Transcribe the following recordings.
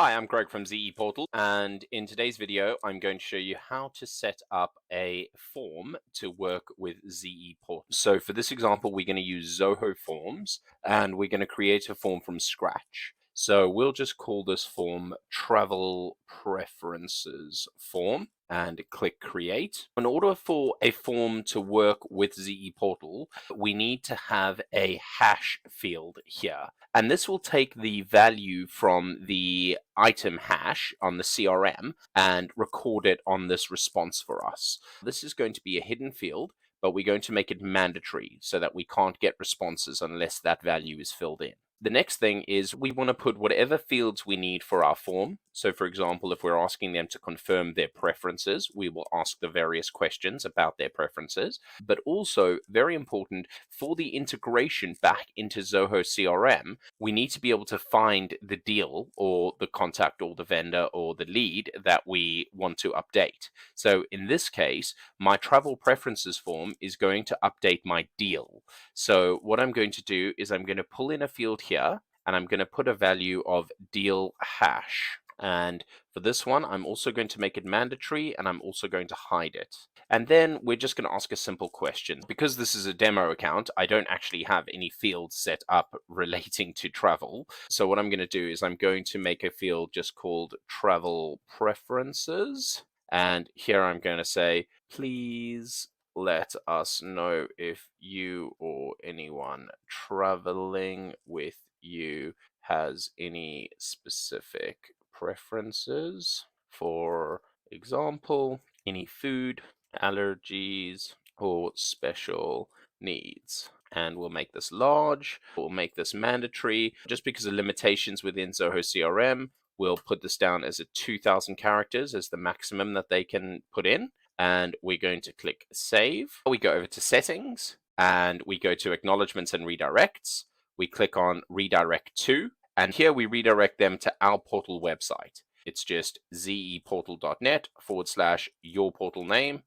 Hi, I'm Greg from ZE Portal, and in today's video, I'm going to show you how to set up a form to work with ZE Portal. So for this example, we're going to use Zoho Forms, and we're going to create a form from scratch. So we'll just call this form Travel Preferences Form and click Create. In order for a form to work with ZE Portal, we need to have a hash field here. And this will take the value from the item hash on the CRM and record it on this response for us. This is going to be a hidden field, but we're going to make it mandatory so that we can't get responses unless that value is filled in. The next thing is we want to put whatever fields we need for our form. So for example, if we're asking them to confirm their preferences, we will ask the various questions about their preferences. But also, very important, for the integration back into Zoho CRM, we need to be able to find the deal or the contact or the vendor or the lead that we want to update. So in this case, my travel preferences form is going to update my deal. So what I'm going to do is I'm going to pull in a field here, and I'm going to put a value of deal hash. And for this one, I'm also going to make it mandatory, and I'm also going to hide it. And then we're just going to ask a simple question. Because this is a demo account, I don't actually have any fields set up relating to travel. So what I'm going to do is I'm going to make a field just called travel preferences. And here I'm going to say, please let us know if you or anyone traveling with you has any specific preferences. For example, any food allergies or special needs. And we'll make this large, we'll make this mandatory. Just because of limitations within Zoho CRM, we'll put this down as a 2,000 characters as the maximum that they can put in. And we're going to click Save. We go over to Settings, and we go to Acknowledgements and Redirects. We click on Redirect To, and here we redirect them to our portal website. It's just zeportal.net/yourportalname/,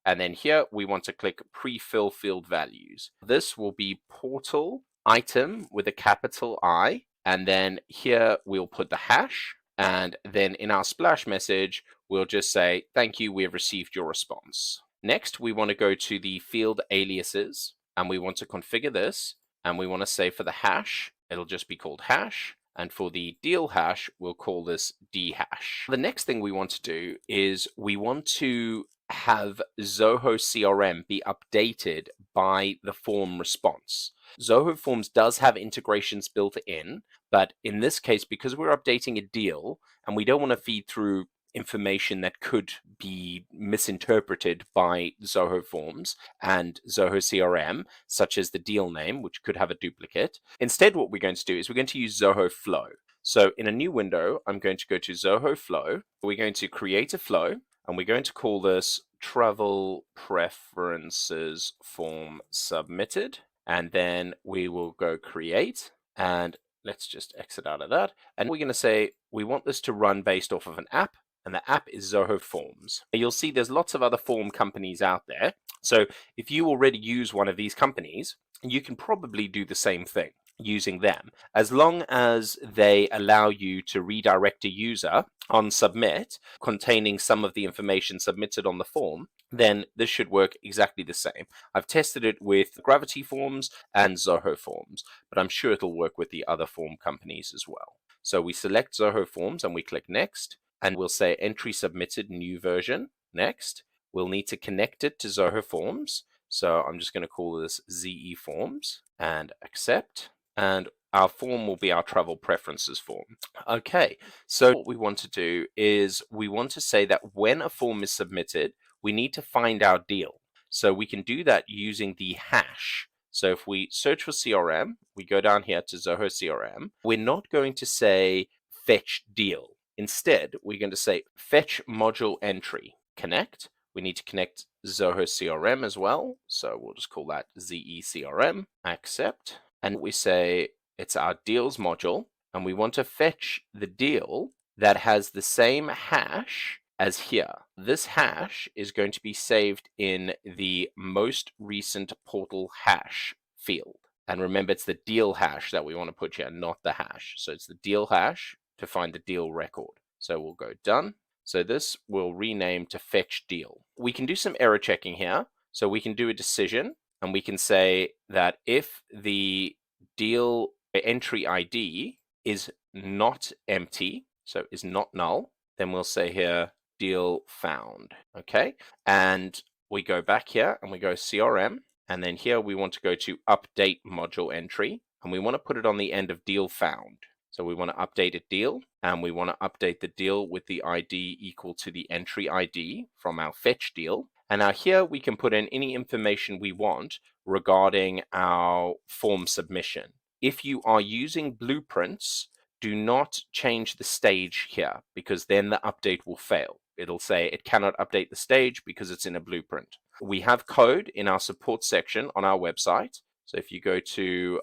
and then here we want to click Pre-fill field values. This will be portal item with a capital I, and then here we'll put the hash, and then in our splash message, we'll just say, thank you, we have received your response. Next, we want to go to the field aliases, and we want to configure this, and we want to say for the hash, it'll just be called hash. And for the deal hash, we'll call this dhash. The next thing we want to do is we want to have Zoho CRM be updated by the form response. Zoho Forms does have integrations built in, but in this case, because we're updating a deal and we don't want to feed through information that could be misinterpreted by Zoho Forms and Zoho CRM, such as the deal name, which could have a duplicate. Instead, what we're going to do is we're going to use Zoho Flow. So in a new window, I'm going to go to Zoho Flow. We're going to create a flow, and we're going to call this Travel Preferences Form Submitted. And then we will go Create, and let's just exit out of that. And we're going to say we want this to run based off of an app, and the app is Zoho Forms. You'll see there's lots of other form companies out there. So if you already use one of these companies, you can probably do the same thing using them. As long as they allow you to redirect a user on submit containing some of the information submitted on the form, then this should work exactly the same. I've tested it with Gravity Forms and Zoho Forms, but I'm sure it'll work with the other form companies as well. So we select Zoho Forms and we click Next, and we'll say entry submitted new version. Next, we'll need to connect it to Zoho Forms. So I'm just going to call this ZE Forms and accept. And our form will be our travel preferences form. Okay, so what we want to do is we want to say that when a form is submitted, we need to find our deal. So we can do that using the hash. So if we search for CRM, we go down here to Zoho CRM, we're not going to say fetch deal. Instead, we're going to say fetch module entry, connect. We need to connect Zoho CRM as well. So we'll just call that ZE CRM, accept. And we say it's our deals module, and we want to fetch the deal that has the same hash as here. This hash is going to be saved in the most recent portal hash field. And remember, it's the deal hash that we want to put here, not the hash. So it's the deal hash. to find the deal record. So we'll go done. So this will rename to fetch deal. We can do some error checking here. So we can do a decision, and we can say that if the deal entry ID is not empty, so is not null, then we'll say here deal found. Okay, and we go back here and we go CRM, and then here we want to go to update module entry, and we want to put it on the end of deal found. So we want to update a deal, and we want to update the deal with the ID equal to the entry ID from our fetch deal. And now here we can put in any information we want regarding our form submission. If you are using blueprints, do not change the stage here, because then the update will fail. It'll say it cannot update the stage because it's in a blueprint. We have code in our support section on our website. So if you go to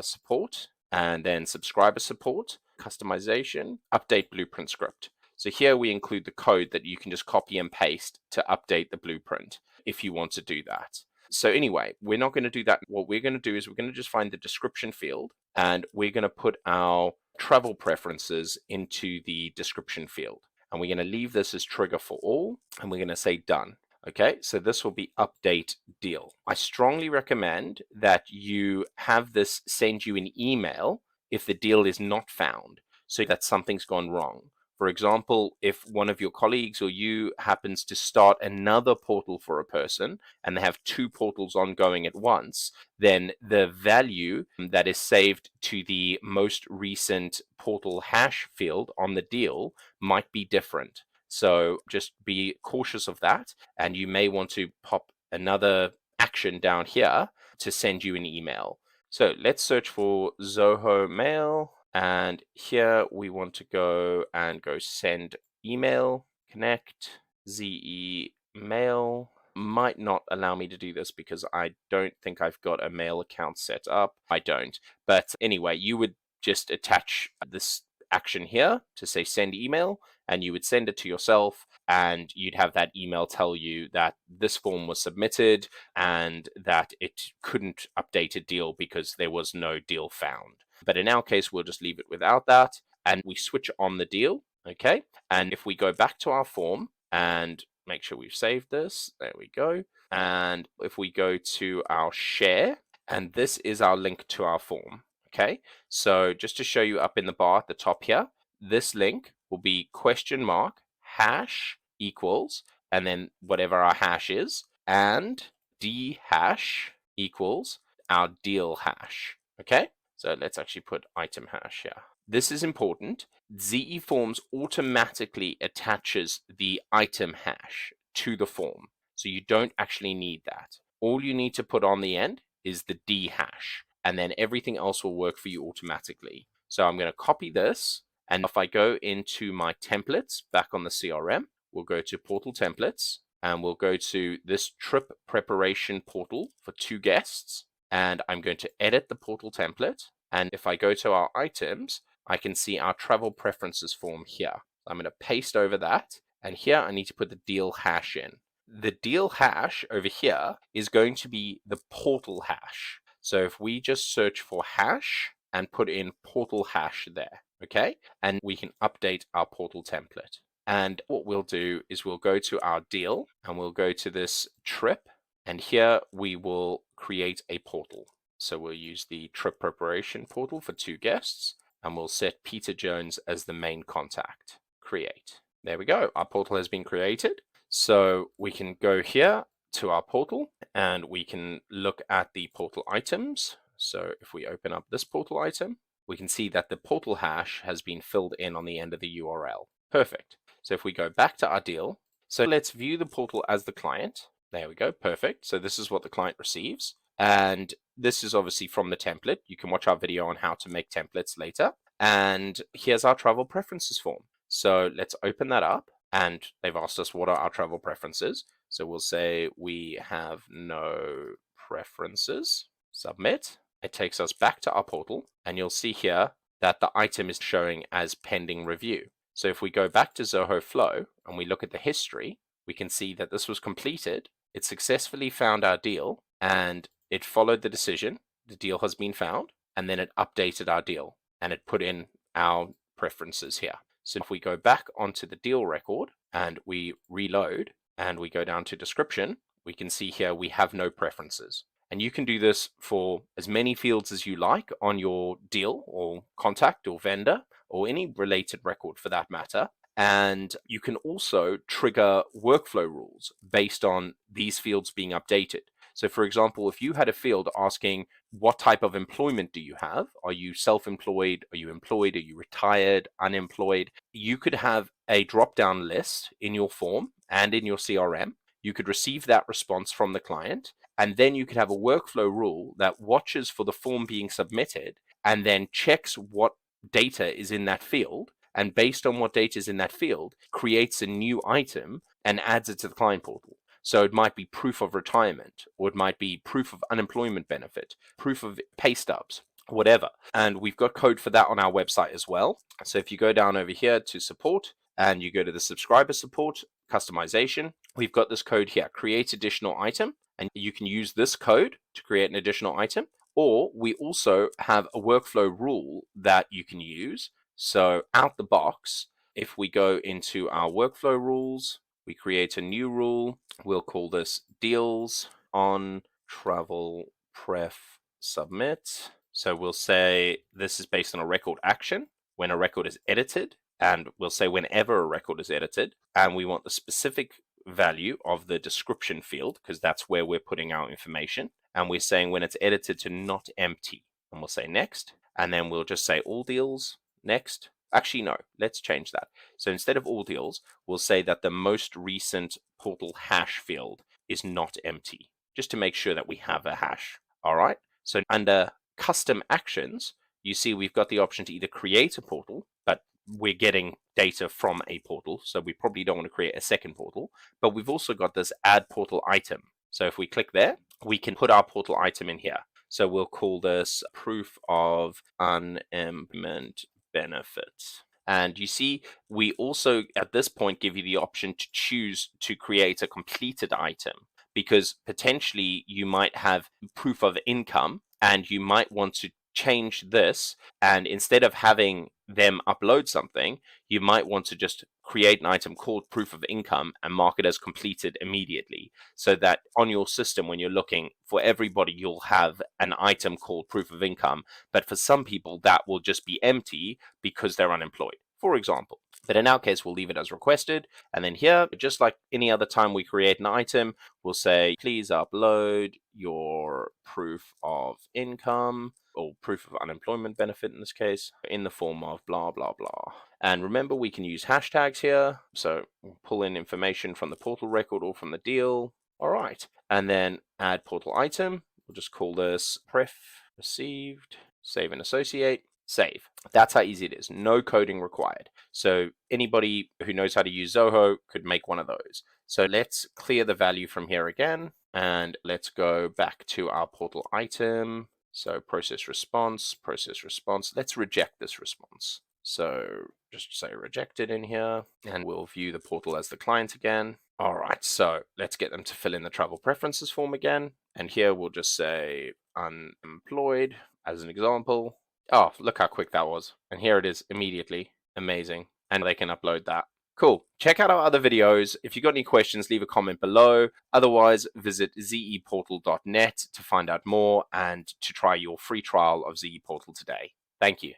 support and then subscriber support, customization, update blueprint script. So here we include the code that you can just copy and paste to update the blueprint if you want to do that. So anyway, we're not going to do that. What we're going to do is we're going to just find the description field, and we're going to put our travel preferences into the description field. And we're going to leave this as trigger for all, and we're going to say done. Okay, so this will be update deal. I strongly recommend that you have this send you an email if the deal is not found, so that something's gone wrong. For example, if one of your colleagues or you happens to start another portal for a person and they have two portals ongoing at once, then the value that is saved to the most recent portal hash field on the deal might be different. So just be cautious of that, and you may want to pop another action down here to send you an email. So let's search for Zoho Mail, and here we want to go send email, connect, ZE Mail. Might not allow me to do this because I don't think I've got a mail account set up. I don't. But anyway, you would just attach this action here to say send email, and you would send it to yourself, and you'd have that email tell you that this form was submitted and that it couldn't update a deal because there was no deal found. But in our case, we'll just leave it without that, and we switch on the deal. Okay, and if we go back to our form and make sure we've saved this, there we go. And if we go to our share, and this is our link to our form. Okay, so just to show you up in the bar at the top here, this link will be hash equals, and then whatever our hash is, and d hash equals our deal hash. Okay, so let's actually put item hash here. This is important. ZE Forms automatically attaches the item hash to the form, so you don't actually need that. All you need to put on the end is the d hash, and then everything else will work for you automatically. So I'm going to copy this, and if I go into my templates back on the CRM, we'll go to portal templates, and we'll go to this trip preparation portal for 2 guests, and I'm going to edit the portal template. And if I go to our items, I can see our travel preferences form here. I'm going to paste over that, and here I need to put the deal hash in. The deal hash over here is going to be the portal hash. So if we just search for hash and put in portal hash there, okay, and we can update our portal template. And what we'll do is we'll go to our deal, and we'll go to this trip, and here we will create a portal. So we'll use the trip preparation portal for 2 guests, and we'll set Peter Jones as the main contact. Create. There we go. Our portal has been created. So we can go here to our portal, and we can look at the portal items. So if we open up this portal item, we can see that the portal hash has been filled in on the end of the URL. Perfect. So if we go back to our deal, so let's view the portal as the client. There we go. Perfect. So this is what the client receives. And this is obviously from the template. You can watch our video on how to make templates later. And here's our travel preferences form. So let's open that up. And they've asked us what are our travel preferences. So we'll say we have no preferences. Submit. It takes us back to our portal, and you'll see here that the item is showing as pending review. So if we go back to Zoho Flow and we look at the history, we can see that this was completed. It successfully found our deal, and it followed the decision. The deal has been found, and then it updated our deal, and it put in our preferences here. So if we go back onto the deal record and we reload and we go down to description, we can see here we have no preferences. And you can do this for as many fields as you like on your deal or contact or vendor or any related record for that matter. And you can also trigger workflow rules based on these fields being updated. So for example, if you had a field asking what type of employment do you have? Are you self-employed? Are you employed? Are you retired? Unemployed? You could have a drop-down list in your form and in your CRM. You could receive that response from the client, and then you could have a workflow rule that watches for the form being submitted and then checks what data is in that field. And based on what data is in that field, creates a new item and adds it to the client portal. So it might be proof of retirement, or it might be proof of unemployment benefit, proof of pay stubs, whatever. And we've got code for that on our website as well. So if you go down over here to support and you go to the subscriber support, customization, we've got this code here, create additional item. And you can use this code to create an additional item. Or we also have a workflow rule that you can use. So out the box, if we go into our workflow rules, we create a new rule. We'll call this deals on travel pref submit. So we'll say this is based on a record action when a record is edited, and we'll say whenever a record is edited, and we want the specific value of the description field because that's where we're putting our information. And we're saying when it's edited to not empty, and we'll say next, and then we'll just say all deals next. Actually, no, let's change that. So instead of all deals, we'll say that the most recent portal hash field is not empty, just to make sure that we have a hash. All right. So under custom actions, you see we've got the option to either create a portal, but we're getting data from a portal, so we probably don't want to create a second portal. But we've also got this add portal item. So if we click there, we can put our portal item in here. So we'll call this proof of unemployment benefit. And you see, we also at this point give you the option to choose to create a completed item, because potentially you might have proof of income and you might want to change this, and instead of having them upload something, you might want to just create an item called proof of income and mark it as completed immediately, so that on your system when you're looking for everybody you'll have an item called proof of income, but for some people that will just be empty because they're unemployed, for example. But in our case, we'll leave it as requested. And then here, just like any other time we create an item, we'll say, please upload your proof of income or proof of unemployment benefit in this case, in the form of blah, blah, blah. And remember, we can use hashtags here. So we'll pull in information from the portal record or from the deal. All right. And then add portal item. We'll just call this pref received, save and associate. Save. That's how easy it is. No coding required. So anybody who knows how to use Zoho could make one of those. So let's clear the value from here again, and let's go back to our portal item. So process response. Let's reject this response. So just say rejected in here, and we'll view the portal as the client again. All right, so let's get them to fill in the travel preferences form again. And here we'll just say unemployed as an example. Oh, look how quick that was. And here it is immediately. Amazing. And they can upload that. Cool. Check out our other videos. If you've got any questions, leave a comment below. Otherwise, visit zeportal.net to find out more and to try your free trial of Ze Portal today. Thank you.